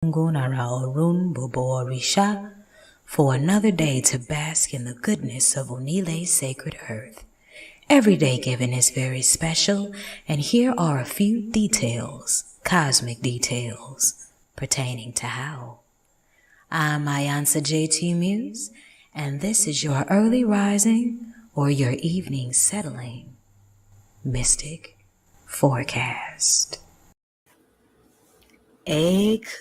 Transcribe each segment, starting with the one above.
Ngunara Orun Bobo Orisha for another day to bask in the goodness of Onile's sacred earth. Every day given is very special, and here are a few details, cosmic details, pertaining to how. I'm Ayansa JT Muse, and this is your early rising or your evening settling mystic forecast. Ekule.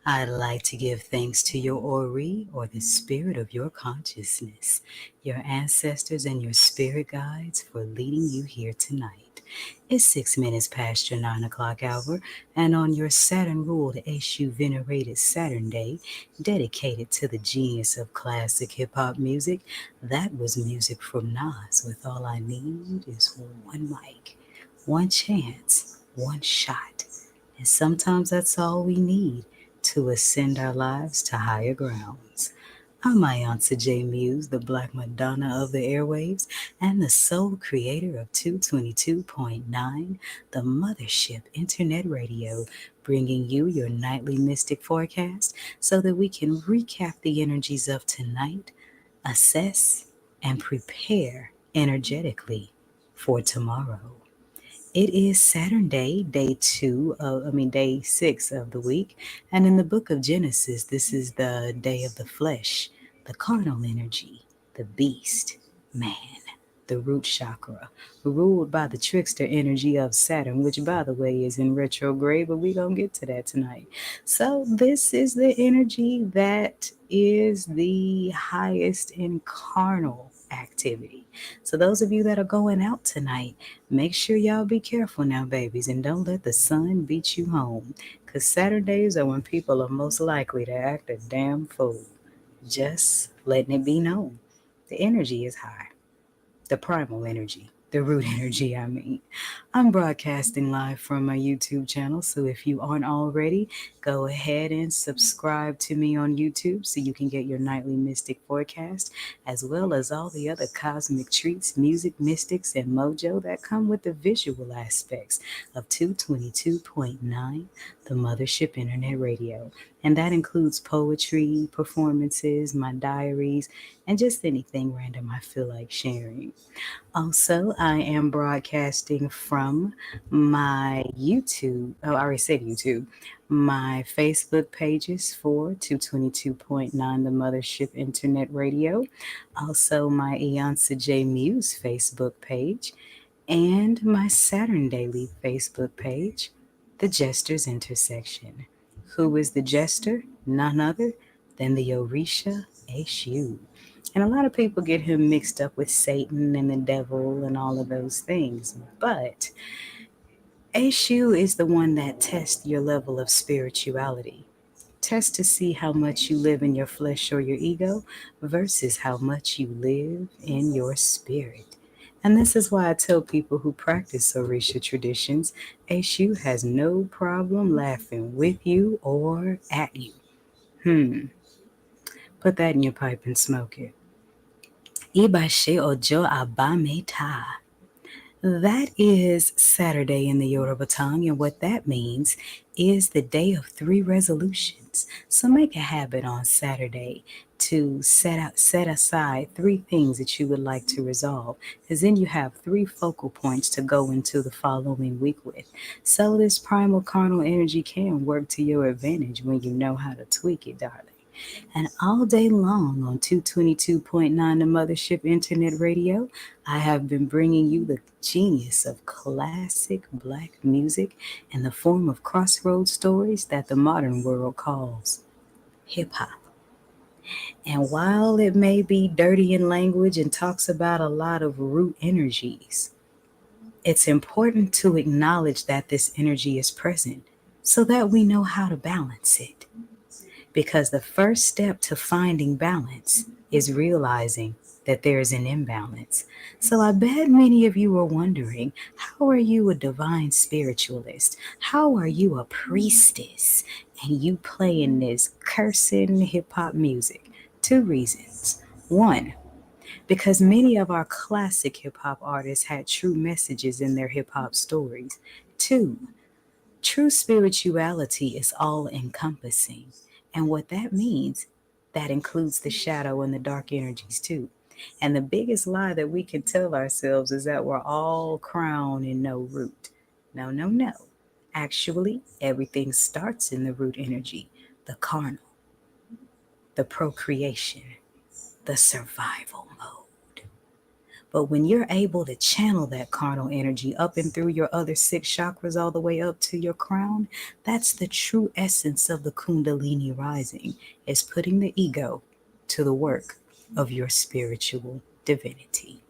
I'd like to give thanks to your Ori, or the spirit of your consciousness, your ancestors and your spirit guides for leading you here tonight. It's 6 minutes past your 9 o'clock hour, and on your Saturn-ruled Eshu venerated Saturn Day, dedicated to the genius of classic hip-hop music, that was music from Nas with All I Need Is One Mic, one chance, one shot, and sometimes that's all we need to ascend our lives to higher grounds. I'm Ayansa J. Muse, the Black Madonna of the airwaves and the sole creator of 222.9 The Mothership Internet Radio, bringing you your nightly mystic forecast so that we can recap the energies of tonight, assess, and prepare energetically for tomorrow. It is Saturn Day, day 6 of the week. And in the book of Genesis, this is the day of the flesh, the carnal energy, the beast, man, the root chakra, ruled by the trickster energy of Saturn, which, by the way, is in retrograde, but we're going to get to that tonight. So this is the energy that is the highest in carnal activity. So those of you that are going out tonight, make sure y'all be careful now, babies, and don't let the sun beat you home, because Saturdays are when people are most likely to act a damn fool. Just letting it be known. The energy is high. The primal energy. The root energy, I mean. I'm broadcasting live from my YouTube channel, so if you aren't already, go ahead and subscribe to me on YouTube so you can get your nightly mystic forecast, as well as all the other cosmic treats, music, mystics, and mojo that come with the visual aspects of 222.9 The Mothership Internet Radio. And that includes poetry, performances, my diaries, and just anything random I feel like sharing. Also, I am broadcasting from my YouTube. Oh, I already said YouTube. My Facebook pages for 222.9 The Mothership Internet Radio. Also, my Ayansa J Muse Facebook page. And my Saturn Daily Facebook page, The Jester's Intersection. Who is the jester? None other than the Orisha Eshu. And a lot of people get him mixed up with Satan and the devil and all of those things. But Eshu is the one that tests your level of spirituality. Test to see how much you live in your flesh or your ego versus how much you live in your spirit. And this is why I tell people who practice Orisha traditions, Eshu has no problem laughing with you or at you. Put that in your pipe and smoke it. Ibashe Ojo Abameta. That is Saturday in the Yoruba tongue, and what that means is the day of 3 resolutions. So make a habit on Saturday to set aside 3 things that you would like to resolve, because then you have 3 focal points to go into the following week with. So this primal carnal energy can work to your advantage when you know how to tweak it, darling. And all day long on 222.9 The Mothership Internet Radio, I have been bringing you the genius of classic Black music in the form of crossroads stories that the modern world calls hip-hop. And while it may be dirty in language and talks about a lot of root energies, it's important to acknowledge that this energy is present so that we know how to balance it. Because the first step to finding balance is realizing that there is an imbalance. So I bet many of you are wondering, how are you a divine spiritualist? How are you a priestess? And you playing this cursing hip-hop music? 2 reasons. 1, because many of our classic hip-hop artists had true messages in their hip-hop stories. 2, True spirituality is all encompassing. And what that means, that includes the shadow and the dark energies too. And the biggest lie that we can tell ourselves is that we're all crown and no root. No, no, no. Actually, everything starts in the root energy, the carnal, the procreation, the survival mode. But when you're able to channel that carnal energy up and through your other six chakras all the way up to your crown, that's the true essence of the Kundalini rising, is putting the ego to the work of your spiritual divinity.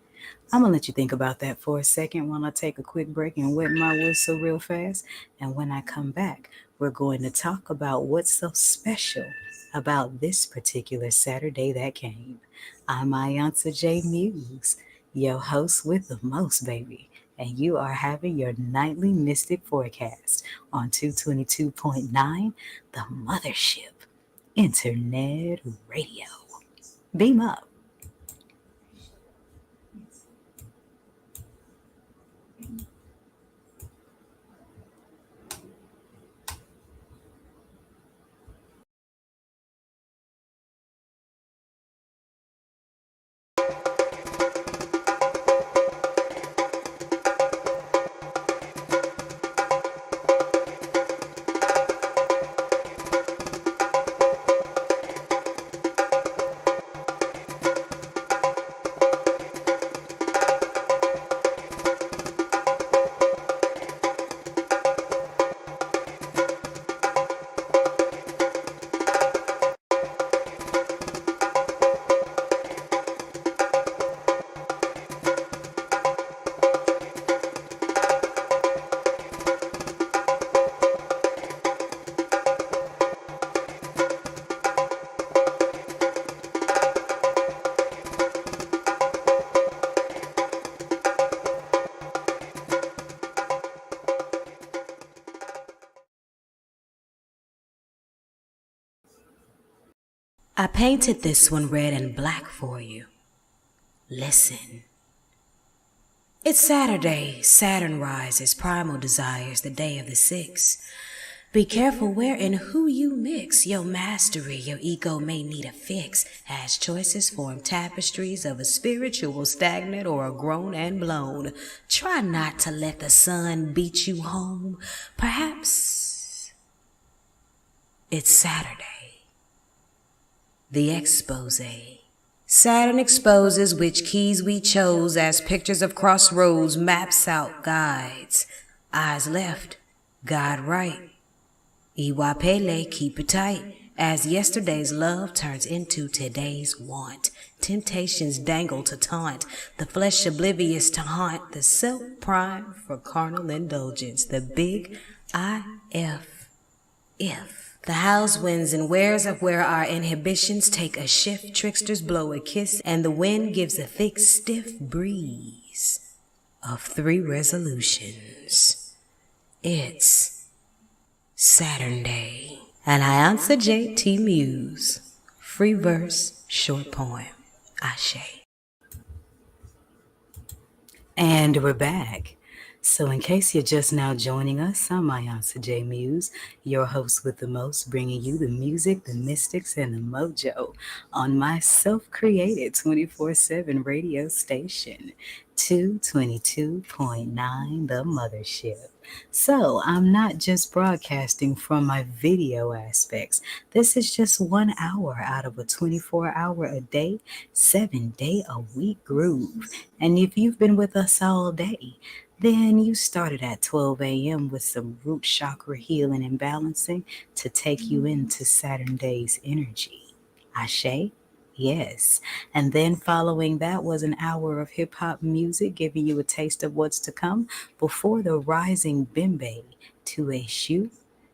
I'm going to let you think about that for a second while I take a quick break and wet my whistle real fast. And when I come back, we're going to talk about what's so special about this particular Saturday that came. I'm Ayansa J. Muse, your host with the most, baby. And you are having your nightly mystic forecast on 222.9 The Mothership Internet Radio. Beam up. I painted this one red and black for you. Listen. It's Saturday, Saturn rises, primal desires, the day of the six. Be careful where and who you mix. Your mastery, your ego may need a fix, as choices form tapestries of a spiritual stagnant or a grown and blown. Try not to let the sun beat you home. Perhaps it's Saturday. The expose. Saturn exposes which keys we chose as pictures of crossroads, maps out guides. Eyes left, guide right. Iwapele, keep it tight, as yesterday's love turns into today's want. Temptations dangle to taunt, the flesh oblivious to haunt, the self prime for carnal indulgence, the big if. The house wins and wears of where our inhibitions take a shift, tricksters blow a kiss, and the wind gives a thick, stiff breeze of 3 resolutions. It's Saturn Day. And I answer J.T. Muse. Free verse, short poem. Ashe. And we're back. So in case you're just now joining us, I'm Ayansa J. Muse, your host with the most, bringing you the music, the mystics, and the mojo on my self-created 24/7 radio station, 222.9 The Mothership. So I'm not just broadcasting from my video aspects. This is just 1 hour out of a 24-hour a day, 7-day a week groove. And if you've been with us all day, then you started at 12 a.m. with some root chakra healing and balancing to take you into Saturn Day's energy. Ashe? Yes. And then following that was an hour of hip hop music, giving you a taste of what's to come before the rising Bimbe to a shoot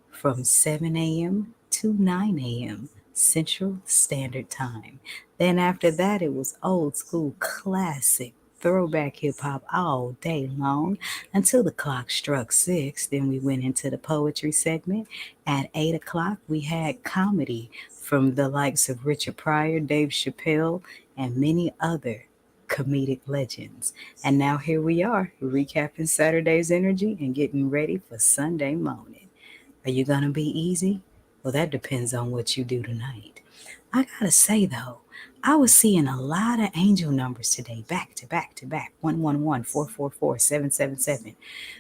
from 7 a.m. to 9 a.m. Central Standard Time. Then after that, it was old school classic throwback hip hop all day long until the clock struck 6. Then we went into the poetry segment. At 8 o'clock, we had comedy from the likes of Richard Pryor, Dave Chappelle, and many other comedic legends. And now here we are, recapping Saturday's energy and getting ready for Sunday morning. Are you going to be easy? Well, that depends on what you do tonight. I gotta say though, I was seeing a lot of angel numbers today, back to back to back, 111, 444, 777.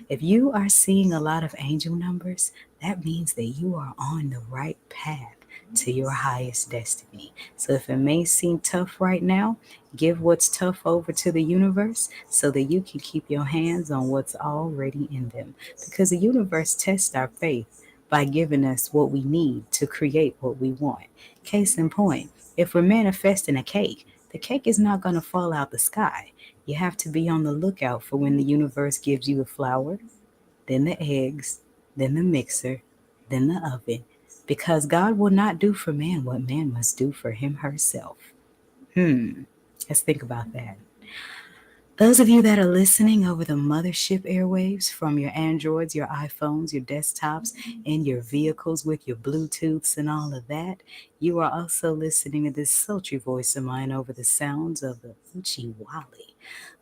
If you are seeing a lot of angel numbers, that means that you are on the right path to your highest destiny. So if it may seem tough right now, give what's tough over to the universe so that you can keep your hands on what's already in them. Because the universe tests our faith by giving us what we need to create what we want. Case in point, if we're manifesting a cake, the cake is not going to fall out the sky. You have to be on the lookout for when the universe gives you the flour, then the eggs, then the mixer, then the oven, because God will not do for man what man must do for him herself. Let's think about that. Those of you that are listening over the mothership airwaves from your Androids, your iPhones, your desktops, and your vehicles with your Bluetooths and all of that, you are also listening to this sultry voice of mine over the sounds of the Uchi Wally.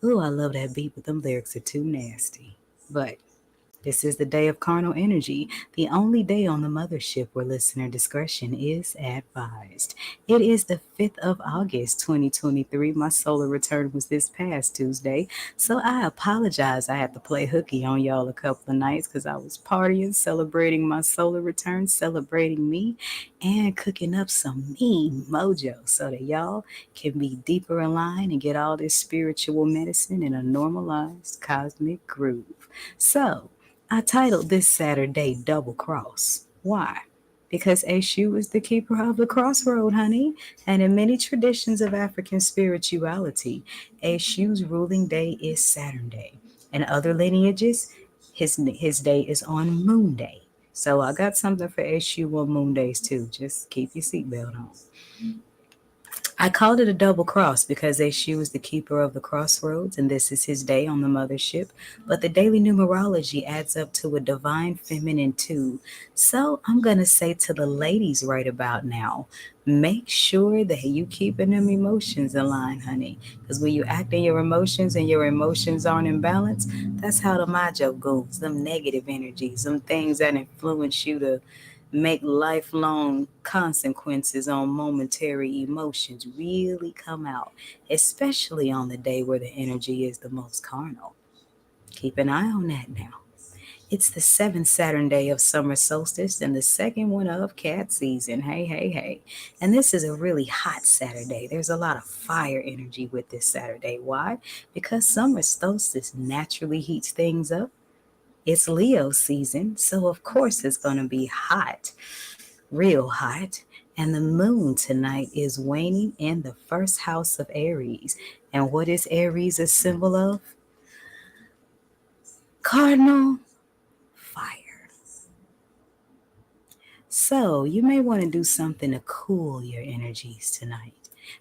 Ooh, I love that beat, but them lyrics are too nasty. But this is the day of carnal energy, the only day on the mothership where listener discretion is advised. It is the 5th of August, 2023. My solar return was this past Tuesday, so I apologize. I had to play hooky on y'all a couple of nights because I was partying, celebrating my solar return, celebrating me, and cooking up some mean mojo so that y'all can be deeper in line and get all this spiritual medicine in a normalized cosmic groove. So, I titled this Saturday Double Cross. Why? Because Eshu is the keeper of the crossroad, honey. And in many traditions of African spirituality, Eshu's ruling day is Saturn Day. In other lineages, his day is on Moon Day. So I got something for Eshu on Moon days too. Just keep your seatbelt on. I called it a double cross because Eshu is the keeper of the crossroads, and this is his day on the mothership. But the daily numerology adds up to a divine feminine too. So I'm going to say to the ladies right about now, make sure that you keeping them emotions in line, honey. Because when you act in your emotions and your emotions aren't in balance, that's how the majo goes, them negative energies, them things that influence you to make lifelong consequences on momentary emotions really come out, especially on the day where the energy is the most carnal. Keep an eye on that now. It's the 7th Saturn day of summer solstice and the second one of cat season. Hey, hey, hey. And this is a really hot Saturday. There's a lot of fire energy with this Saturday. Why? Because summer solstice naturally heats things up. It's Leo season, so of course it's going to be hot, real hot. And the moon tonight is waning in the first house of Aries. And what is Aries a symbol of? Cardinal fire. So you may want to do something to cool your energies tonight,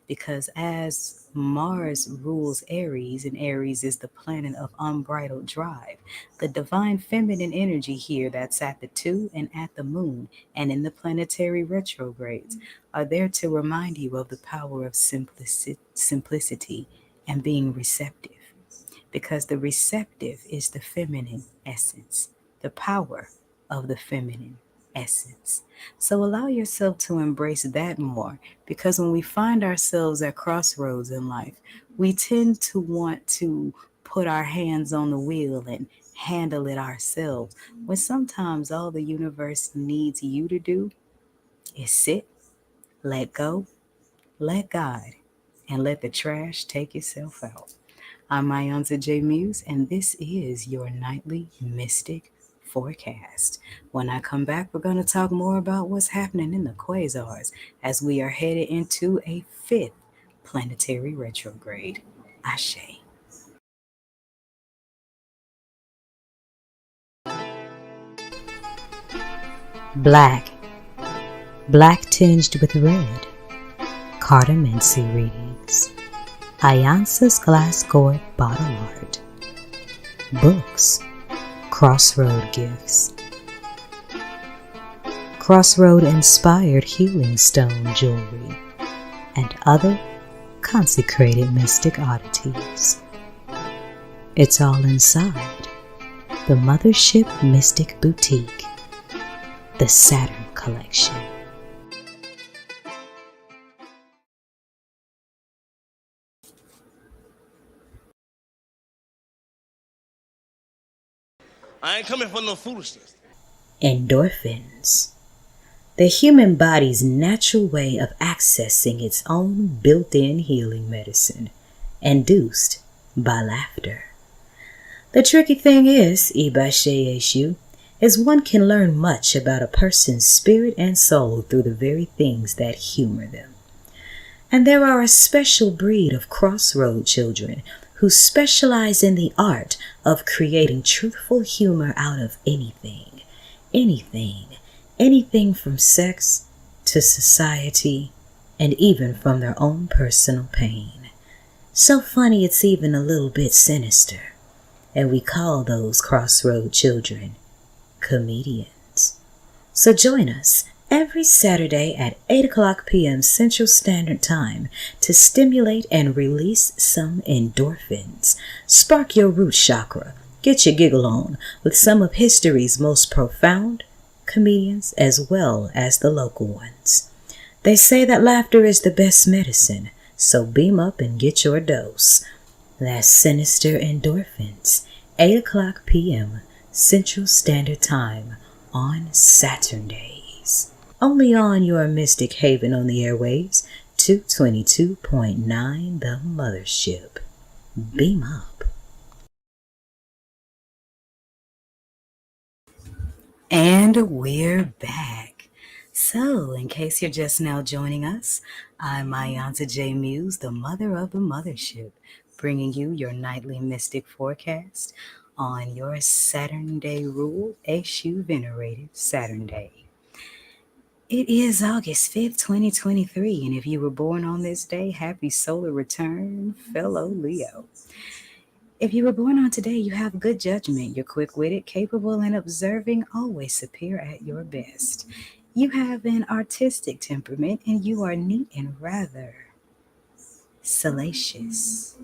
because as Mars rules Aries, and Aries is the planet of unbridled drive, the divine feminine energy here that's at the 2 and at the moon and in the planetary retrogrades are there to remind you of the power of simplicity and being receptive, because the receptive is the feminine essence, the power of the feminine essence. So allow yourself to embrace that more, because when we find ourselves at crossroads in life, we tend to want to put our hands on the wheel and handle it ourselves, when sometimes all the universe needs you to do is sit, let go, let God, and let the trash take itself out. I'm Mayonza J. Muse, and this is your nightly mystic forecast. When I come back, we're going to talk more about what's happening in the quasars as we are headed into a 5th planetary retrograde. Ashe. Black, black tinged with red, cardamancy readings, Ayansa's glass gourd bottle art, books, crossroad gifts, crossroad inspired healing stone jewelry, and other consecrated mystic oddities. It's all inside the Mothership Mystic Boutique, the Saturn Collection. I ain't coming for no foolishness. Endorphins. The human body's natural way of accessing its own built-in healing medicine, induced by laughter. The tricky thing is, Ibashe is one can learn much about a person's spirit and soul through the very things that humor them. And there are a special breed of crossroad children who specialize in the art of creating truthful humor out of anything, anything from sex to society and even from their own personal pain. So funny it's even a little bit sinister. And we call those crossroad children comedians. So join us every Saturday at 8 o'clock p.m. Central Standard Time to stimulate and release some endorphins. Spark your root chakra. Get your giggle on with some of history's most profound comedians as well as the local ones. They say that laughter is the best medicine, so beam up and get your dose. That's Sinister Endorphins, 8 o'clock p.m. Central Standard Time on Saturdays. Only on your Mystic Haven on the airwaves, 222.9 The Mothership. Beam up. And we're back. So, in case you're just now joining us, I'm Mayanta J. Muse, the mother of the Mothership, bringing you your nightly mystic forecast on your Saturn Day rule, Eshu Venerated Saturn Day. It is August 5th, 2023, and if you were born on this day, happy solar return, fellow Leo. If you were born on today, you have good judgment. You're quick-witted, capable, and observing, always appear at your best. You have an artistic temperament, and you are neat and rather salacious.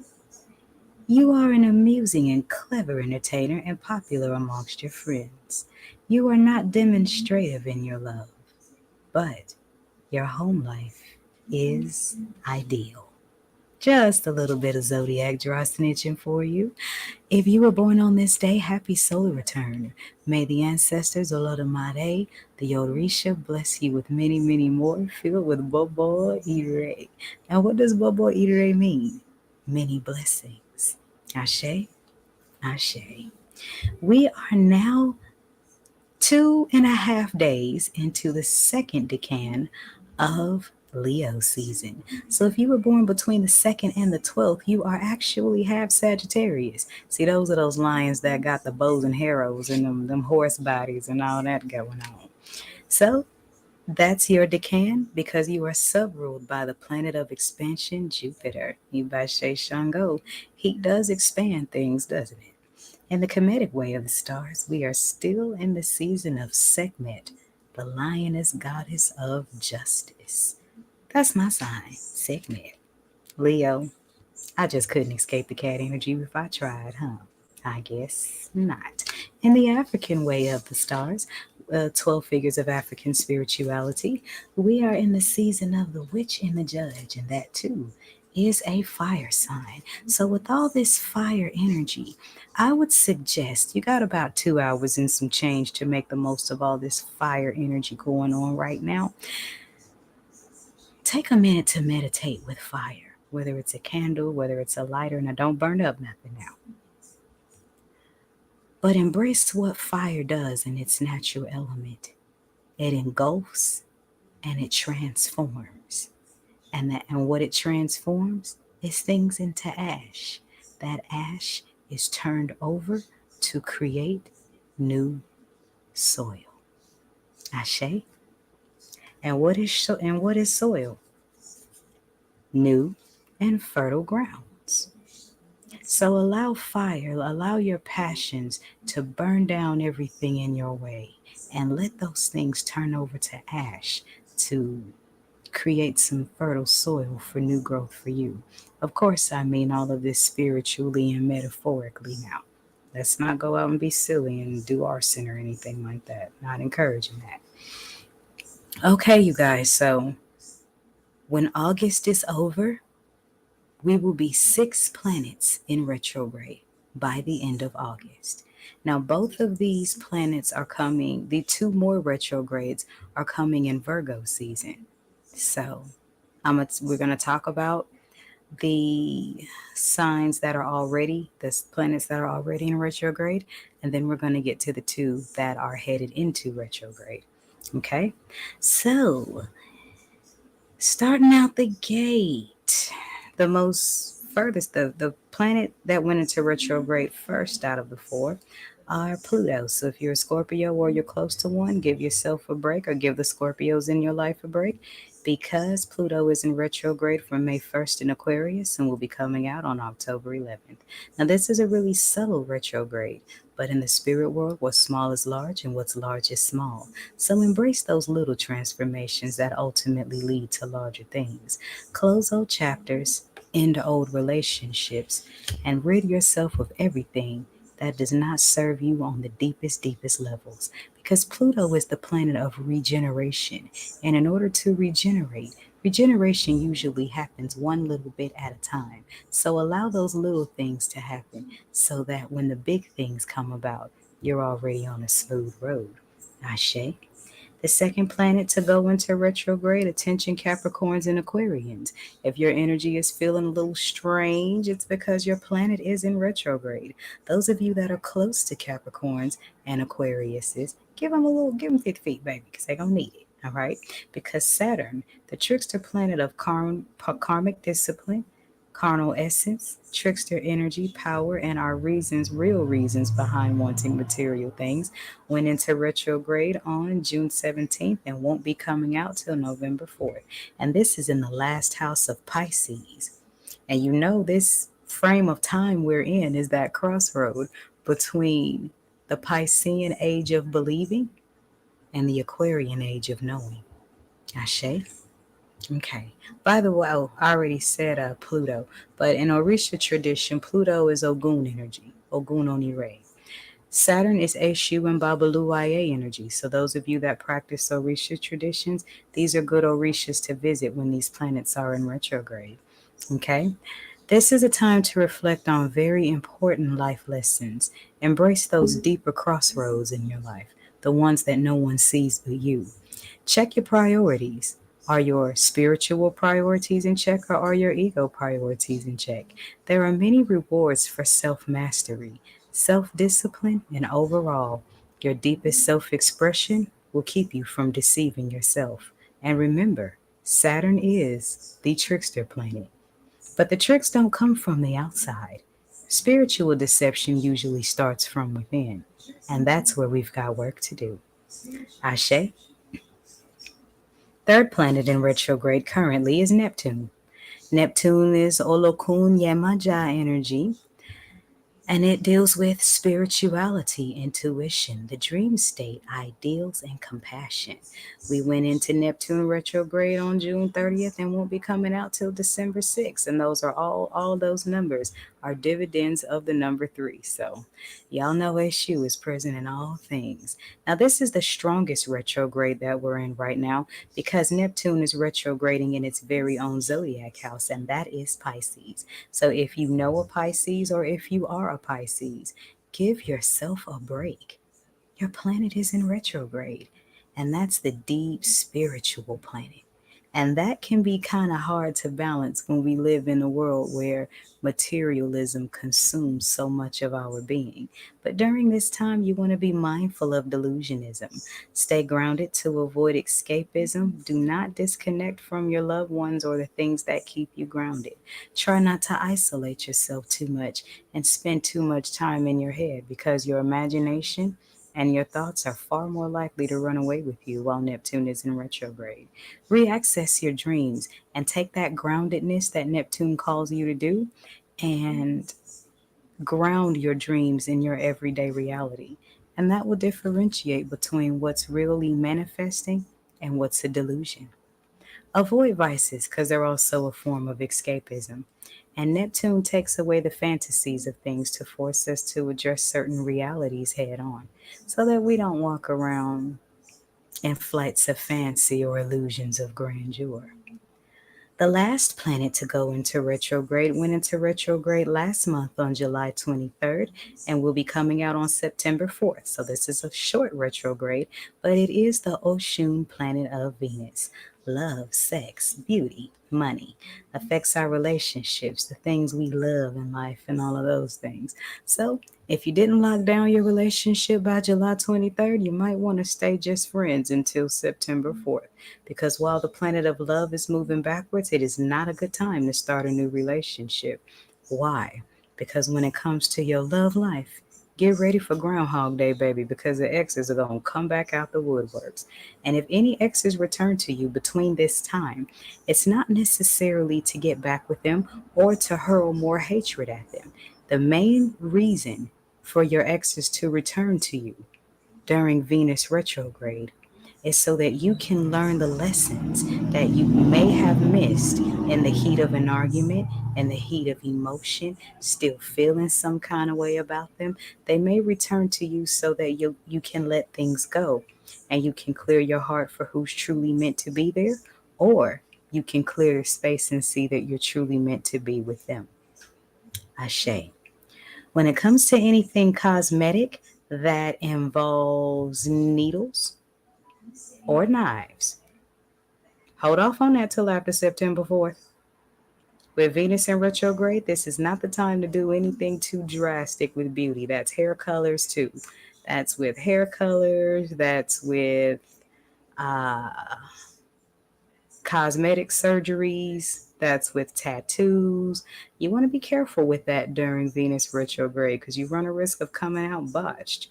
You are an amusing and clever entertainer and popular amongst your friends. You are not demonstrative in your love, but your home life is ideal. Just a little bit of zodiac draw snitching for you. If you were born on this day, happy solar return. May the ancestors, Olodumare, the Orisha, bless you with many, many more, filled with Bobo Ire. Now, what does Bobo Ire mean? Many blessings. Ashe, Ashe. We are now 2.5 days into the second decan of Leo season. So if you were born between the 2nd and the 12th, you are actually half Sagittarius. See, those are those lions that got the bows and arrows and them horse bodies and all that going on. So that's your decan because you are subruled by the planet of expansion, Jupiter. Ibashe Shango. He does expand things, doesn't it? In the Kemetic way of the stars, we are still in the season of Sekhmet, the lioness goddess of justice. That's my sign, Sekhmet. Leo, I just couldn't escape the cat energy if I tried, huh? I guess not. In the African way of the stars, 12 figures of African spirituality, we are in the season of the witch and the judge, and that too is a fire sign. So, with all this fire energy, I would suggest you got about 2 hours and some change to make the most of all this fire energy going on right now. Take a minute to meditate with fire, whether it's a candle, whether it's a lighter. Now, don't burn up nothing now. But embrace what fire does in its natural element. It engulfs and it transforms. And what it transforms is things into ash. That ash is turned over to create new soil. Ashe. And what is soil? New and fertile grounds. So allow your passions to burn down everything in your way and let those things turn over to ash to create some fertile soil for new growth for you. Of course, I mean all of this spiritually and metaphorically now. Let's not go out and be silly and do arson or anything like that. Not encouraging that. Okay, you guys, so when August is over, we will be 6 planets in retrograde by the end of August. Now, both of these planets are coming, the two more retrogrades are coming in Virgo season. So, we're going to talk about the signs that are already, the planets that are already in retrograde, and then we're going to get to the two that are headed into retrograde. Okay? So, starting out the gate, the most furthest, the planet that went into retrograde first out of the four are Pluto. So if you're a Scorpio or you're close to one, give yourself a break or give the Scorpios in your life a break because Pluto is in retrograde from May 1st in Aquarius and will be coming out on October 11th. Now, this is a really subtle retrograde, but in the spirit world, what's small is large and what's large is small. So embrace those little transformations that ultimately lead to larger things. Close old chapters, end old relationships, and rid yourself of everything that does not serve you on the deepest, deepest levels. Because Pluto is the planet of regeneration. And in order to regenerate, regeneration usually happens one little bit at a time. So allow those little things to happen so that when the big things come about, you're already on a smooth road. Ashe. The second planet to go into retrograde, attention Capricorns and Aquarians. If your energy is feeling a little strange, it's because your planet is in retrograde. Those of you that are close to Capricorns and Aquariuses, give them 50 feet, baby, because they're going to need it. All right? Because Saturn, the trickster planet of karmic discipline, carnal essence, trickster energy, power, and our reasons, real reasons behind wanting material things, went into retrograde on June 17th and won't be coming out till November 4th. And this is in the last house of Pisces. And you know, this frame of time we're in is that crossroad between the Piscean age of believing and the Aquarian age of knowing. Ashe? Okay. By the way, oh, I already said Pluto, but in Orisha tradition, Pluto is Ogun energy, Ogun Onire. Saturn is Eshu and Babaluaye energy. So those of you that practice Orisha traditions, these are good Orishas to visit when these planets are in retrograde. Okay? This is a time to reflect on very important life lessons. Embrace those deeper crossroads in your life, the ones that no one sees but you. Check your priorities. Are your spiritual priorities in check or are your ego priorities in check? There are many rewards for self mastery, self discipline, and overall, your deepest self expression will keep you from deceiving yourself. And remember, Saturn is the trickster planet. But the tricks don't come from the outside. Spiritual deception usually starts from within. And that's where we've got work to do. Ashe? Third planet in retrograde currently is Neptune. Neptune is Olokun Yemaja energy, and it deals with spirituality, intuition, the dream state, ideals, and compassion. We went into Neptune retrograde on June 30th and won't be coming out till December 6th. And those are all those numbers are dividends of the number 3. So y'all know SU is present in all things. Now, this is the strongest retrograde that we're in right now because Neptune is retrograding in its very own zodiac house, and that is Pisces. So if you know a Pisces or if you are a Pisces, give yourself a break. Your planet is in retrograde, and that's the deep spiritual planet. And that can be kind of hard to balance when we live in a world where materialism consumes so much of our being. But during this time, you want to be mindful of delusionism. Stay grounded to avoid escapism. Do not disconnect from your loved ones or the things that keep you grounded. Try not to isolate yourself too much and spend too much time in your head because your imagination and your thoughts are far more likely to run away with you while Neptune is in retrograde. Reaccess your dreams and take that groundedness that Neptune calls you to do and ground your dreams in your everyday reality. And that will differentiate between what's really manifesting and what's a delusion. Avoid vices because they're also a form of escapism. And Neptune takes away the fantasies of things to force us to address certain realities head on so that we don't walk around in flights of fancy or illusions of grandeur. The last planet to go into retrograde went into retrograde last month on July 23rd and will be coming out on September 4th. So this is a short retrograde, but it is the Oshun planet of Venus. Love, sex, beauty, money affects our relationships, the things we love in life, and all of those things. So if you didn't lock down your relationship by July 23rd, you might want to stay just friends until September 4th. Because while the planet of love is moving backwards, it is not a good time to start a new relationship. Why? Because when it comes to your love life, get ready for Groundhog Day, baby, because the exes are going to come back out the woodworks. And if any exes return to you between this time, it's not necessarily to get back with them or to hurl more hatred at them. The main reason for your exes to return to you during Venus retrograde is so that you can learn the lessons that you may have missed in the heat of an argument, in the heat of emotion, still feeling some kind of way about them. They may return to you so that you can let things go and you can clear your heart for who's truly meant to be there, or you can clear the space and see that you're truly meant to be with them. Ashe. When it comes to anything cosmetic that involves needles or knives, hold off on that till after September 4th. With Venus in retrograde, this is not the time to do anything too drastic with beauty. That's hair colors too. That's with hair colors, that's with uh, cosmetic surgeries, that's with tattoos. You want to be careful with that during Venus retrograde because you run a risk of coming out botched.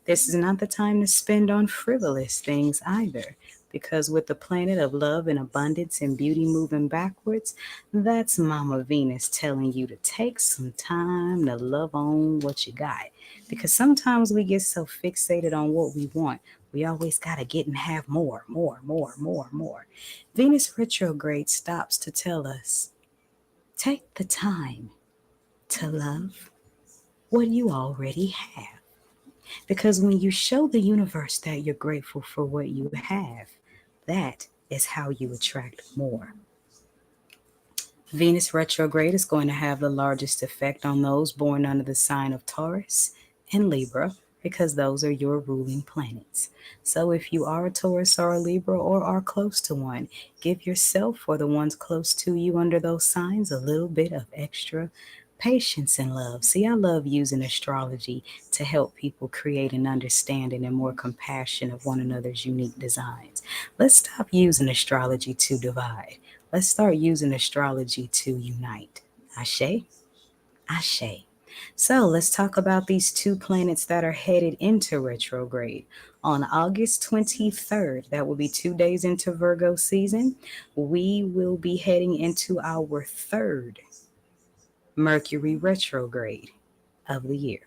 This is not the time to spend on frivolous things either, because with the planet of love and abundance and beauty moving backwards, that's Mama Venus telling you to take some time to love on what you got. Because sometimes we get so fixated on what we want, we always got to get and have more, more, more, more, more. Venus retrograde stops to tell us take the time to love what you already have. Because when you show the universe that you're grateful for what you have, that is how you attract more. Venus retrograde is going to have the largest effect on those born under the sign of Taurus and Libra because those are your ruling planets. So if you are a Taurus or a Libra or are close to one, give yourself or the ones close to you under those signs a little bit of extra patience and love. See, I love using astrology to help people create an understanding and more compassion of one another's unique designs. Let's stop using astrology to divide. Let's start using astrology to unite. Ashe? Ashe. So let's talk about these two planets that are headed into retrograde. On August 23rd, that will be 2 days into Virgo season, we will be heading into our third Mercury retrograde of the year.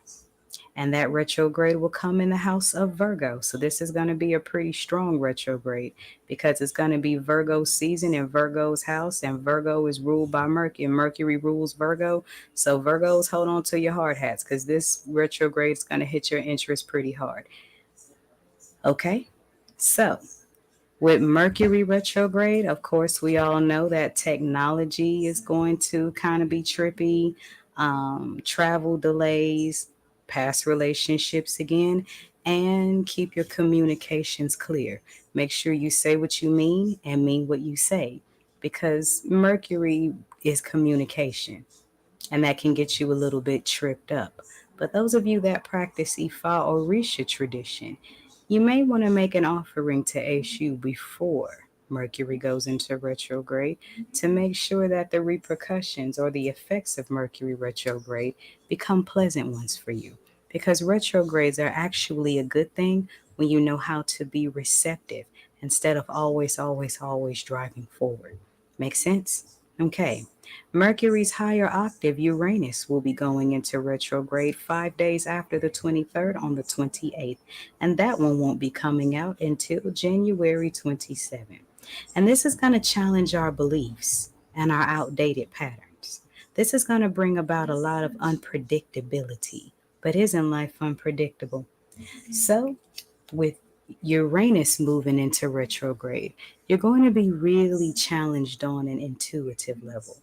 And that retrograde will come in the house of Virgo. So this is going to be a pretty strong retrograde because it's going to be Virgo season in Virgo's house, and Virgo is ruled by Mercury, and Mercury rules Virgo. So Virgos, hold on to your hard hats because this retrograde is going to hit your interest pretty hard. Okay, so with Mercury retrograde, of course, we all know that technology is going to kind of be trippy, travel delays, past relationships again, and keep your communications clear. Make sure you say what you mean and mean what you say because Mercury is communication and that can get you a little bit tripped up. But those of you that practice Ifa or Risha tradition, you may want to make an offering to Eshu before Mercury goes into retrograde to make sure that the repercussions or the effects of Mercury retrograde become pleasant ones for you. Because retrogrades are actually a good thing when you know how to be receptive instead of always, always, always driving forward. Make sense? Okay. Mercury's higher octave, Uranus, will be going into retrograde 5 days after the 23rd on the 28th, and that one won't be coming out until January 27th. And this is going to challenge our beliefs and our outdated patterns. This is going to bring about a lot of unpredictability, but isn't life unpredictable? So, with Uranus moving into retrograde, you're going to be really challenged on an intuitive level.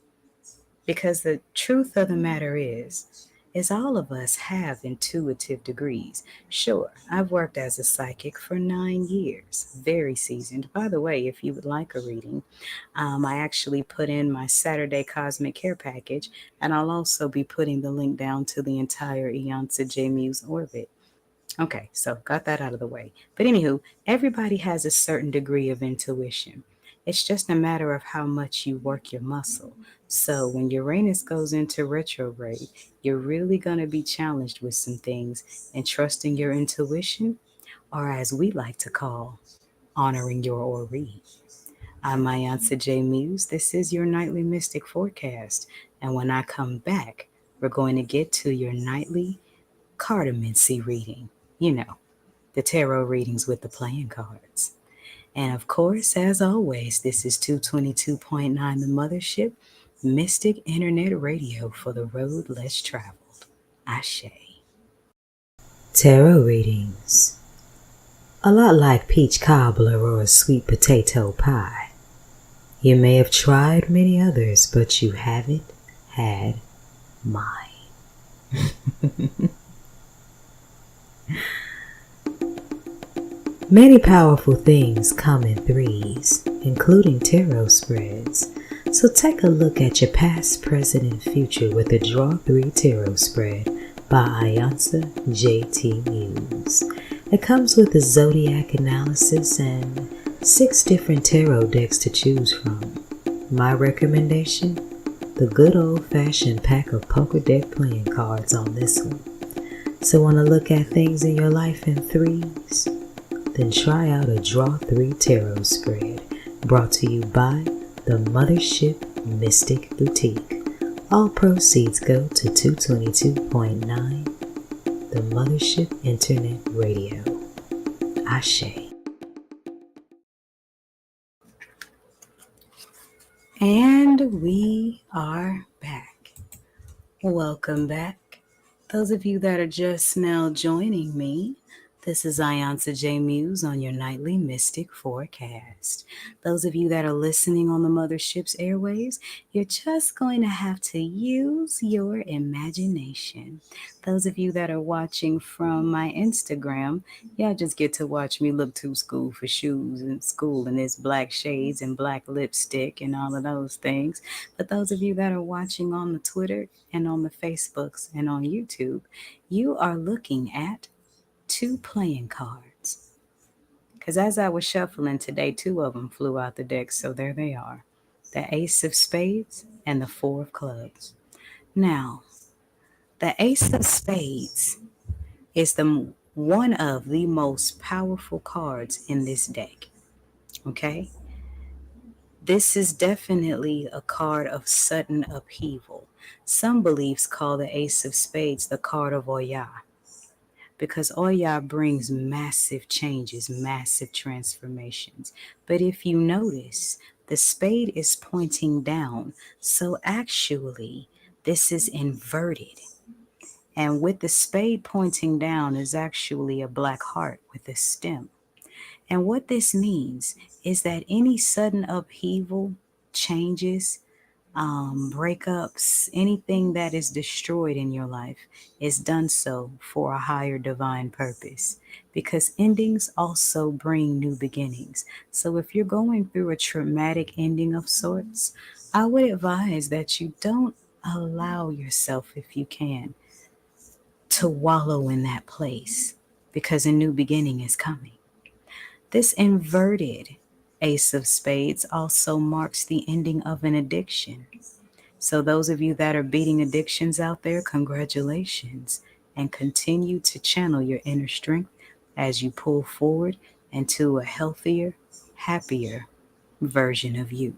Because the truth of the matter is all of us have intuitive degrees. Sure, I've worked as a psychic for 9 years, very seasoned. By the way, if you would like a reading, I actually put in my Saturday Cosmic Care package, and I'll also be putting the link down to the entire Eonsa J Muse orbit. Okay, so got that out of the way. But anywho, everybody has a certain degree of intuition. It's just a matter of how much you work your muscle. So when Uranus goes into retrograde, you're really going to be challenged with some things, and trusting your intuition, or as we like to call, honoring your Ori. I'm Mayansa J. Muse. This is your nightly mystic forecast. And when I come back, we're going to get to your nightly cardamancy reading. You know, the tarot readings with the playing cards. And of course, as always, this is 222.9 The Mothership, Mystic Internet Radio for the road less traveled. Ashe. Tarot readings. A lot like peach cobbler or a sweet potato pie. You may have tried many others, but you haven't had mine. Many powerful things come in threes, including tarot spreads. So take a look at your past, present, and future with the Draw 3 Tarot Spread by Ayansa J.T. Muse. It comes with a zodiac analysis and 6 different tarot decks to choose from. My recommendation? The good old-fashioned pack of poker deck playing cards on this one. So want to look at things in your life in threes? Then try out a Draw 3 Tarot Spread, brought to you by the Mothership Mystic Boutique. All proceeds go to 222.9 The Mothership Internet Radio. Ashe. And we are back. Welcome back. Those of you that are just now joining me, this is Ayansa J. Muse on your nightly mystic forecast. Those of you that are listening on the Mothership's airwaves, you're just going to have to use your imagination. Those of you that are watching from my Instagram, y'all just get to watch me look too school for shoes in school and this black shades and black lipstick and all of those things. But those of you that are watching on the Twitter and on the Facebooks and on YouTube, you are looking at 2 playing cards. Because as I was shuffling today, 2 of them flew out the deck, so there they are. The Ace of Spades and the 4 of Clubs. Now, the Ace of Spades is one of the most powerful cards in this deck. Okay? This is definitely a card of sudden upheaval. Some beliefs call the Ace of Spades the card of Oya, because Oya brings massive changes, massive transformations. But if you notice, the spade is pointing down, so actually this is inverted. And with the spade pointing down is actually a black heart with a stem. And what this means is that any sudden upheaval, changes, breakups, anything that is destroyed in your life is done so for a higher divine purpose, because endings also bring new beginnings. So if you're going through a traumatic ending of sorts, I would advise that you don't allow yourself, if you can, to wallow in that place, because a new beginning is coming. This inverted Ace of Spades also marks the ending of an addiction. So those of you that are beating addictions out there, congratulations, and continue to channel your inner strength as you pull forward into a healthier, happier version of you.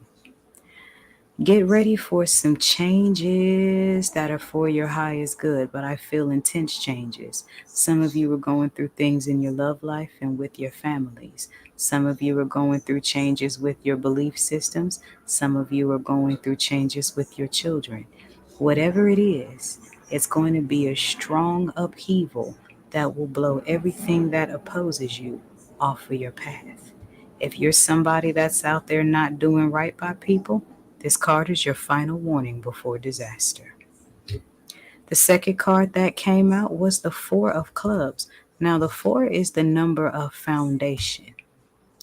Get ready for some changes that are for your highest good, but I feel intense changes. Some of you are going through things in your love life and with your families. Some of you are going through changes with your belief systems. Some of you are going through changes with your children. Whatever it is, it's going to be a strong upheaval that will blow everything that opposes you off of your path. If you're somebody that's out there not doing right by people, this card is your final warning before disaster. The second card that came out was the Four of Clubs. Now, the four is the number of foundation.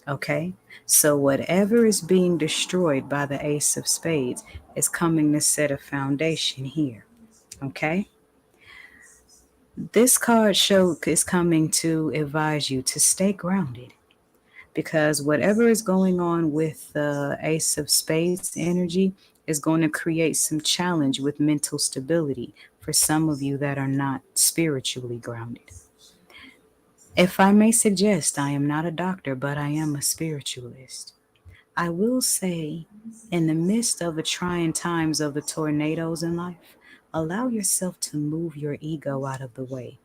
Okay? So, whatever is being destroyed by the Ace of Spades is coming to set a foundation here. Okay? This card show is coming to advise you to stay grounded because whatever is going on with the Ace of Spades energy is going to create some challenge with mental stability for some of you that are not spiritually grounded. If I may suggest, I am not a doctor, but I am a spiritualist. I will say, in the midst of the trying times of the tornadoes in life, allow yourself to move your ego out of the way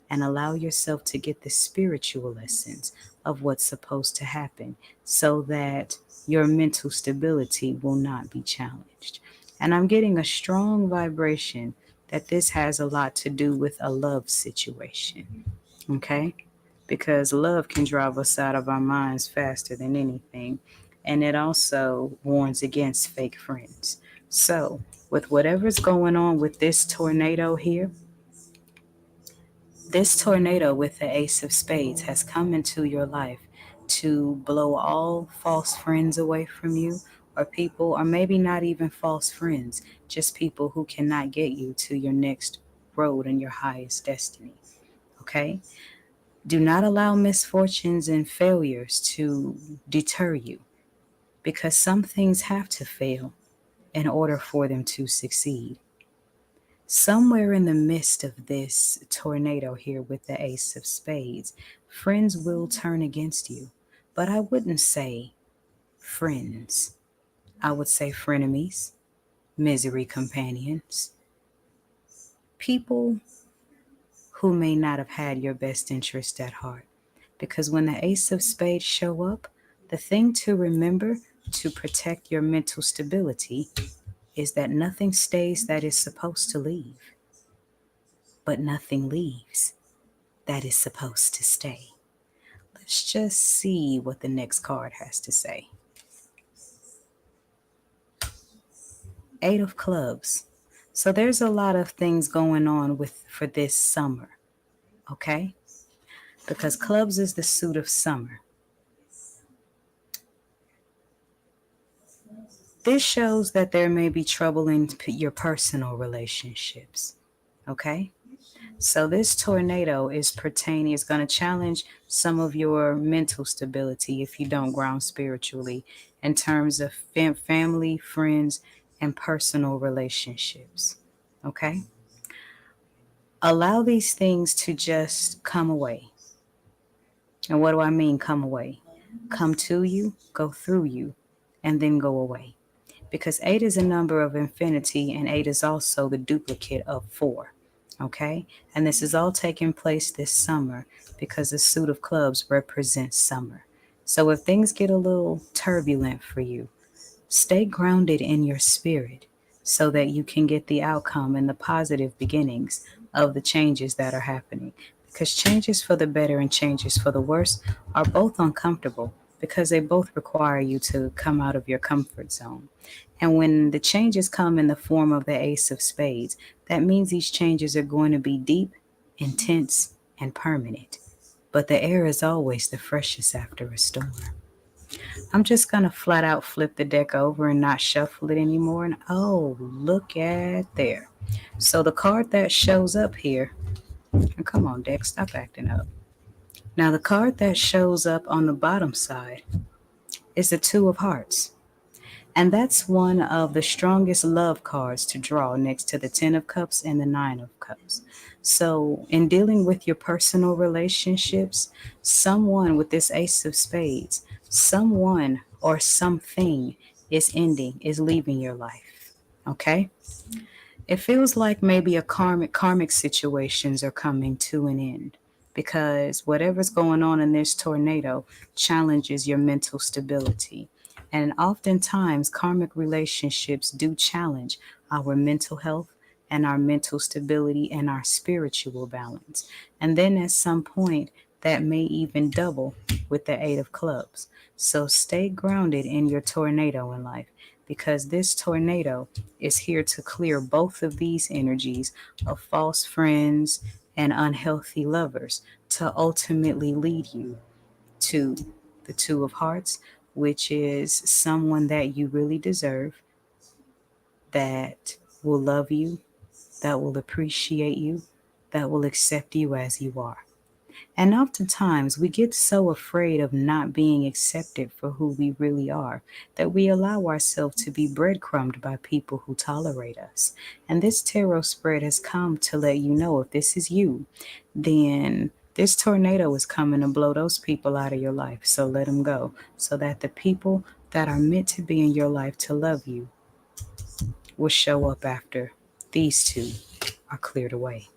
and allow yourself to get the spiritual lessons of what's supposed to happen so that your mental stability will not be challenged. And I'm getting a strong vibration that this has a lot to do with a love situation, okay? Because love can drive us out of our minds faster than anything. And it also warns against fake friends. So, with whatever's going on with this tornado here, this tornado with the Ace of Spades has come into your life to blow all false friends away from you, or people, or maybe not even false friends, just people who cannot get you to your next road and your highest destiny. Okay? Do not allow misfortunes and failures to deter you because some things have to fail in order for them to succeed. Somewhere in the midst of this tornado here with the Ace of Spades, friends will turn against you. But I wouldn't say friends, I would say frenemies, misery companions, people who may not have had your best interest at heart. Because when the Ace of Spades show up, the thing to remember to protect your mental stability is that nothing stays that is supposed to leave, but nothing leaves that is supposed to stay. Let's just see what the next card has to say. Eight of Clubs. So there's a lot of things going on with for this summer, okay? Because clubs is the suit of summer. This shows that there may be trouble in your personal relationships, okay? So this tornado is going to challenge some of your mental stability if you don't ground spiritually in terms of family, friends, and personal relationships. Okay? Allow these things to just come away. And what do I mean come away? Come to you, go through you, and then go away. Because 8 is a number of infinity and 8 is also the duplicate of 4. Okay? And this is all taking place this summer because the suit of clubs represents summer. So if things get a little turbulent for you, stay grounded in your spirit so that you can get the outcome and the positive beginnings of the changes that are happening. Because changes for the better and changes for the worse are both uncomfortable because they both require you to come out of your comfort zone. And when the changes come in the form of the Ace of Spades, that means these changes are going to be deep, intense, and permanent. But the air is always the freshest after a storm. I'm just going to flat out flip the deck over and not shuffle it anymore. And oh, look at there. So the card that shows up here, and come on, deck, stop acting up. Now, the card that shows up on the bottom side is the Two of Hearts. And that's one of the strongest love cards to draw next to the 10 of Cups and the 9 of Cups. So, in dealing with your personal relationships, someone with this Ace of Spades, someone or something is ending, is leaving your life. Okay? It feels like maybe a karmic situations are coming to an end because whatever's going on in this tornado challenges your mental stability. And oftentimes, karmic relationships do challenge our mental health and our mental stability and our spiritual balance. And then at some point, that may even double with the Eight of Clubs. So stay grounded in your tornado in life because this tornado is here to clear both of these energies of false friends and unhealthy lovers to ultimately lead you to the Two of Hearts, which is someone that you really deserve, that will love you, that will appreciate you, that will accept you as you are. And oftentimes we get so afraid of not being accepted for who we really are that we allow ourselves to be breadcrumbed by people who tolerate us. And this tarot spread has come to let you know if this is you, then this tornado is coming to blow those people out of your life. So let them go so that the people that are meant to be in your life to love you will show up after these two are cleared away.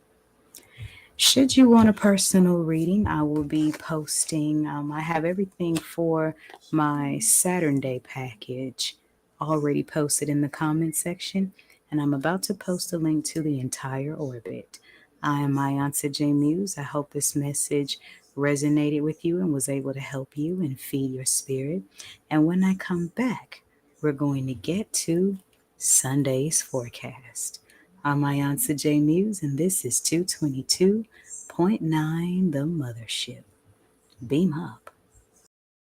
Should you want a personal reading, I will be posting. I have everything for my Saturn Day package already posted in the comment section, and I'm about to post a link to the entire orbit. I am Mayantha J. Muse. I hope this message resonated with you and was able to help you and feed your spirit. And when I come back, we're going to get to Sunday's forecast. I'm Mayantha J. Muse, and this is 222.9 The Mothership. Beam up.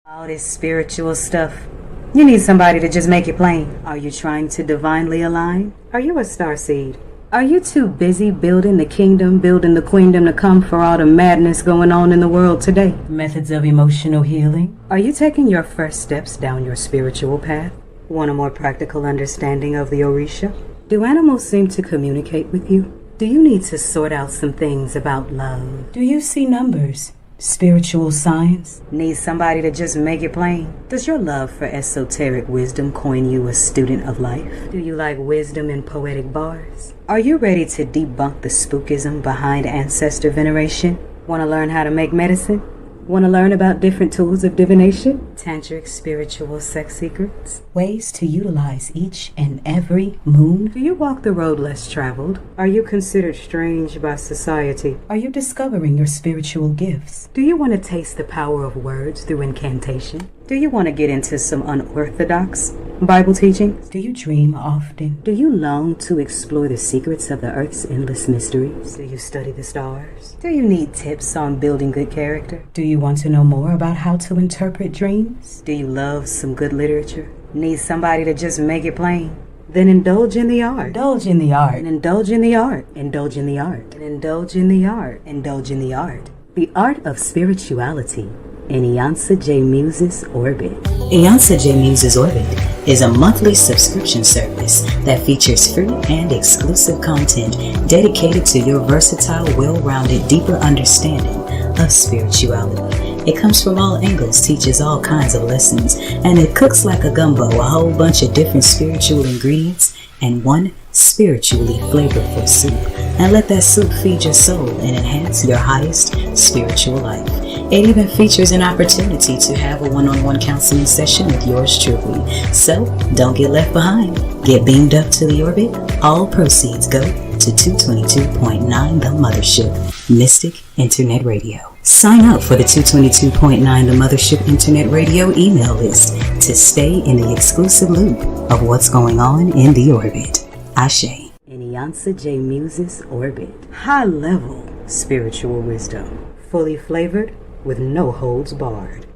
All this spiritual stuff. You need somebody to just make it plain. Are you trying to divinely align? Are you a starseed? Are you too busy building the kingdom, building the queendom to come for all the madness going on in the world today? Methods of emotional healing. Are you taking your first steps down your spiritual path? Want a more practical understanding of the Orisha? Do animals seem to communicate with you? Do you need to sort out some things about love? Do you see numbers? Spiritual signs? Need somebody to just make it plain? Does your love for esoteric wisdom coin you a student of life? Do you like wisdom in poetic bars? Are you ready to debunk the spookism behind ancestor veneration? Want to learn how to make medicine? Want to learn about different tools of divination? Tantric spiritual sex secrets? Ways to utilize each and every moon? Do you walk the road less traveled? Are you considered strange by society? Are you discovering your spiritual gifts? Do you want to taste the power of words through incantation? Do you want to get into some unorthodox Bible teachings? Do you dream often? Do you long to explore the secrets of the earth's endless mysteries? Do you study the stars? Do you need tips on building good character? Do you want to know more about how to interpret dreams? Do you love some good literature? Need somebody to just make it plain? Then indulge in the art. Indulge in the art. And indulge in the art. Indulge in the art. And indulge in the art. Indulge in the art. The art of spirituality in Iyantha J. Muse's Orbit. Iyantha J. Muse's Orbit is a monthly subscription service that features free and exclusive content dedicated to your versatile, well-rounded, deeper understanding of spirituality. It comes from all angles, teaches all kinds of lessons, and it cooks like a gumbo, a whole bunch of different spiritual ingredients and one spiritually flavorful soup. And let that soup feed your soul and enhance your highest spiritual life. It even features an opportunity to have a one-on-one counseling session with yours truly. So don't get left behind. Get beamed up to the orbit. All proceeds go to 222.9 The Mothership, Mystic Internet Radio. Sign up for the 222.9 The Mothership Internet Radio email list to stay in the exclusive loop of what's going on in the orbit. Ashe. In Iyantha J. Muse's Orbit. High-level spiritual wisdom. Fully flavored with no holds barred.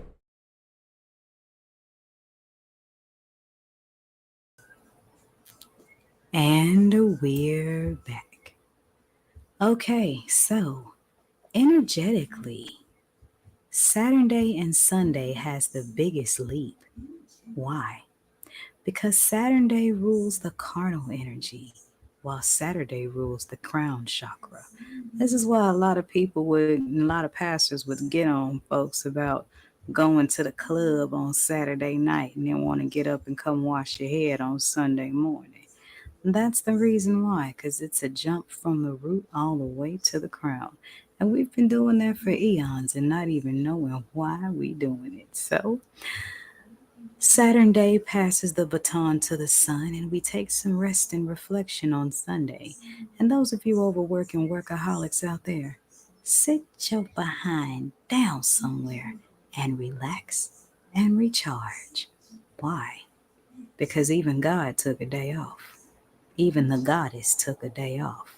And we're back. Okay, so energetically, Saturday and Sunday has the biggest leap. Why? Because Saturday rules the carnal energy, while Saturday rules the crown chakra. This is why a lot of people would, a lot of pastors would get on folks about going to the club on Saturday night and then want to get up and come wash your head on Sunday morning. That's the reason why, because it's a jump from the root all the way to the crown. And we've been doing that for eons and not even knowing why we doing it. So Saturn Day passes the baton to the sun, and we take some rest and reflection on Sunday. And those of you overworking workaholics out there, Sit your behind down somewhere and relax and recharge. Why? Because even God took a day off. Even the goddess took a day off.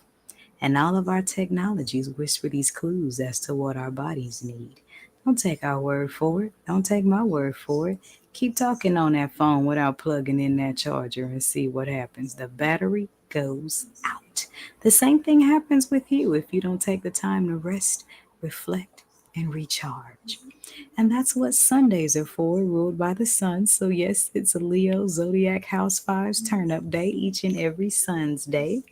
And all of our technologies whisper these clues as to what our bodies need. Don't take our word for it. Don't take my word for it. Keep talking on that phone without plugging in that charger and see what happens. The battery goes out. The same thing happens with you if you don't take the time to rest, reflect, and recharge. And that's what Sundays are for, ruled by the sun. So, yes, it's a Leo Zodiac House 5's turn up day each and every Sun's day.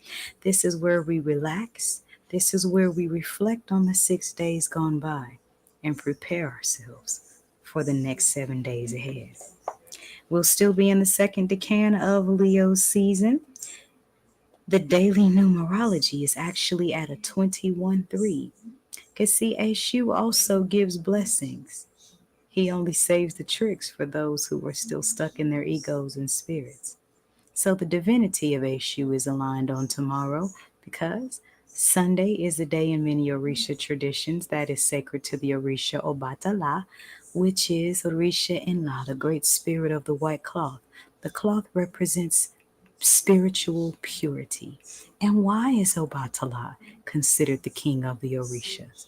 This is where we relax. This is where we reflect on the 6 days gone by and prepare ourselves for the next 7 days ahead. We'll still be in the second decan of Leo's season. The daily numerology is actually at a 21-3. Because see, Eshu also gives blessings. He only saves the tricks for those who are still stuck in their egos and spirits. So the divinity of Eshu is aligned on tomorrow because Sunday is a day in many Orisha traditions that is sacred to the Orisha Obatala, which is Orisha Enla, the great spirit of the white cloth. The cloth represents spiritual purity. And why is Obatala considered the king of the Orishas?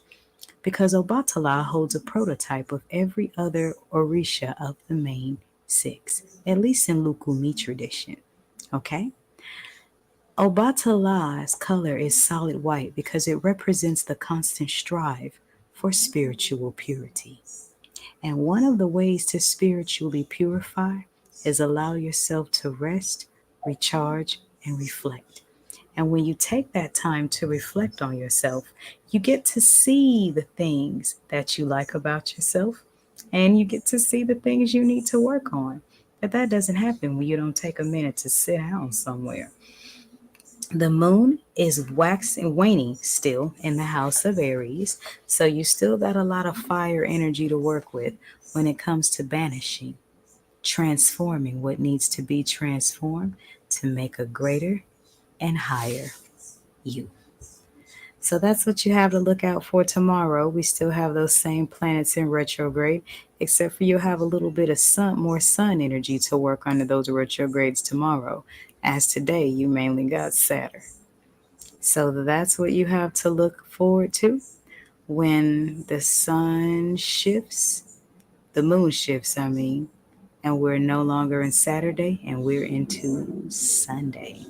Because Obatala holds a prototype of every other Orisha of the main six, at least in Lukumi tradition. Okay? Obatala's color is solid white because it represents the constant strive for spiritual purity. And one of the ways to spiritually purify is allow yourself to rest, recharge, and reflect. And when you take that time to reflect on yourself, you get to see the things that you like about yourself and you get to see the things you need to work on. But that doesn't happen when you don't take a minute to sit down somewhere. The moon is waxing, waning still in the house of Aries, so you still got a lot of fire energy to work with when it comes to banishing, transforming what needs to be transformed to make a greater and higher you. So that's what you have to look out for tomorrow. We still have those same planets in retrograde, except for you'll have a little bit of more sun energy to work under those retrogrades tomorrow. As today, you mainly got Saturn. So that's what you have to look forward to when the sun shifts, the moon shifts, and we're no longer in Saturday and we're into Sunday.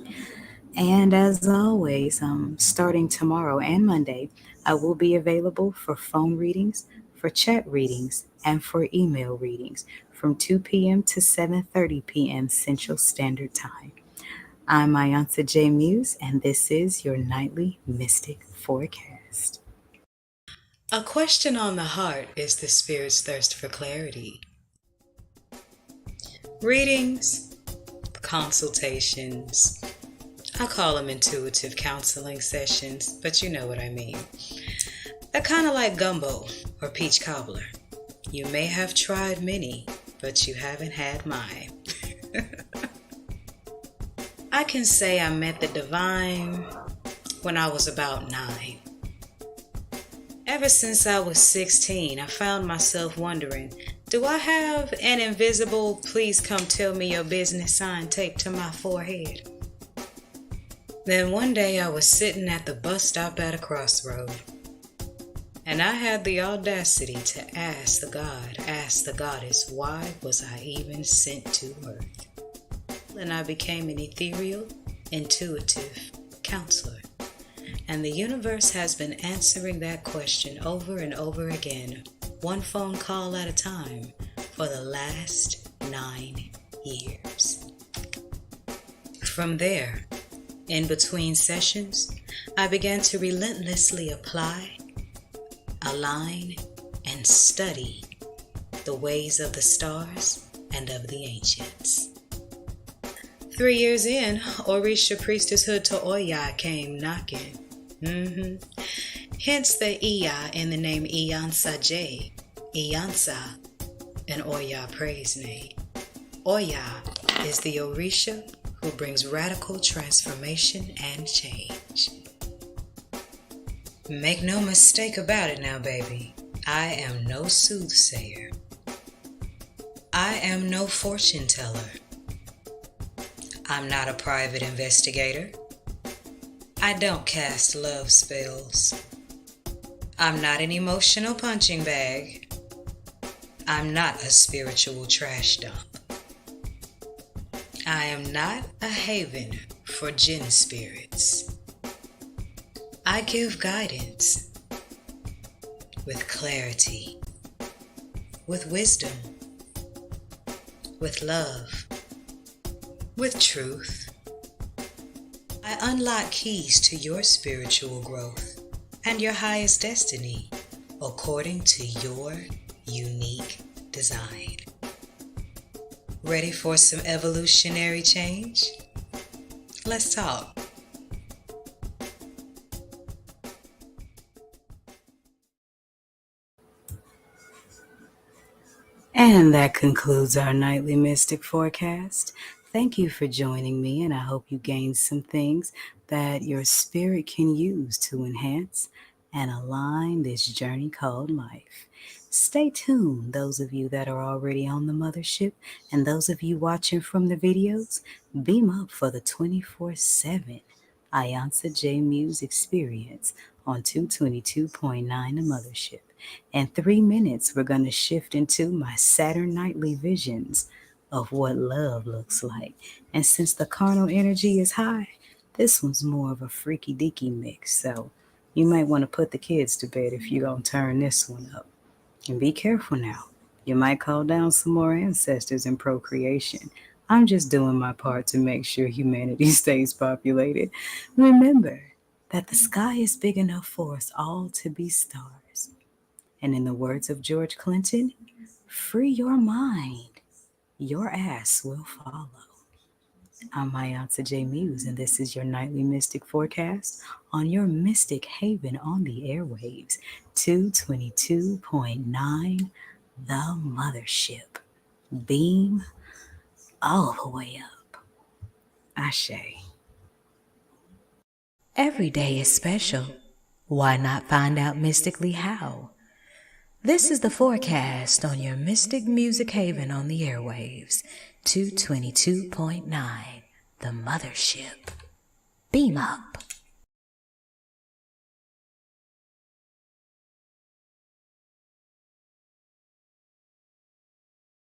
And as always, starting tomorrow and Monday, I will be available for phone readings, for chat readings, and for email readings from 2 p.m. to 7:30 p.m. Central Standard Time. I'm Mayantha J. Muse, and this is your nightly Mystic Forecast. A question on the heart is the spirit's thirst for clarity. Readings, consultations, I call them intuitive counseling sessions, but you know what I mean. They're kind of like gumbo or peach cobbler. You may have tried many, but you haven't had mine. I can say I met the divine when I was about 9. Ever since I was 16, I found myself wondering, do I have an invisible "please come tell me your business" sign taped to my forehead? Then one day I was sitting at the bus stop at a crossroad, and I had the audacity to ask the goddess, why was I even sent to earth? And I became an ethereal, intuitive counselor. And the universe has been answering that question over and over again, one phone call at a time, for the last 9 years. From there, in between sessions, I began to relentlessly apply, align, and study the ways of the stars and of the ancients. 3 years in, Orisha priestesshood to Oya came knocking. Hence the Iya in the name Iyansa J, Iyansa, an Oya praise name. Oya is the Orisha who brings radical transformation and change. Make no mistake about it now, baby. I am no soothsayer. I am no fortune teller. I'm not a private investigator. I don't cast love spells. I'm not an emotional punching bag. I'm not a spiritual trash dump. I am not a haven for jinn spirits. I give guidance with clarity, with wisdom, with love, with truth. I unlock keys to your spiritual growth and your highest destiny according to your unique design. Ready for some evolutionary change? Let's talk. And that concludes our nightly mystic forecast. Thank you for joining me, and I hope you gained some things that your spirit can use to enhance and align this journey called life. Stay tuned, those of you that are already on the mothership, and those of you watching from the videos, beam up for the 24/7 Ayansa J Muse experience on 222.9 The Mothership. In 3 minutes, we're going to shift into my Saturn nightly visions of what love looks like. And since the carnal energy is high, this one's more of a freaky deaky mix. So you might want to put the kids to bed if you're going to turn this one up. And be careful now. You might call down some more ancestors in procreation. I'm just doing my part to make sure humanity stays populated. Remember that the sky is big enough for us all to be stars. And in the words of George Clinton, free your mind, your ass will follow. I'm Mayantha J. Muse, and this is your nightly mystic forecast on your Mystic Haven on the airwaves, 222.9 The Mothership. Beam all the way up. Ashe. Every day is special. Why not find out mystically how? This is the forecast on your Mystic Music Haven on the airwaves, 222.9 The Mothership. Beam up.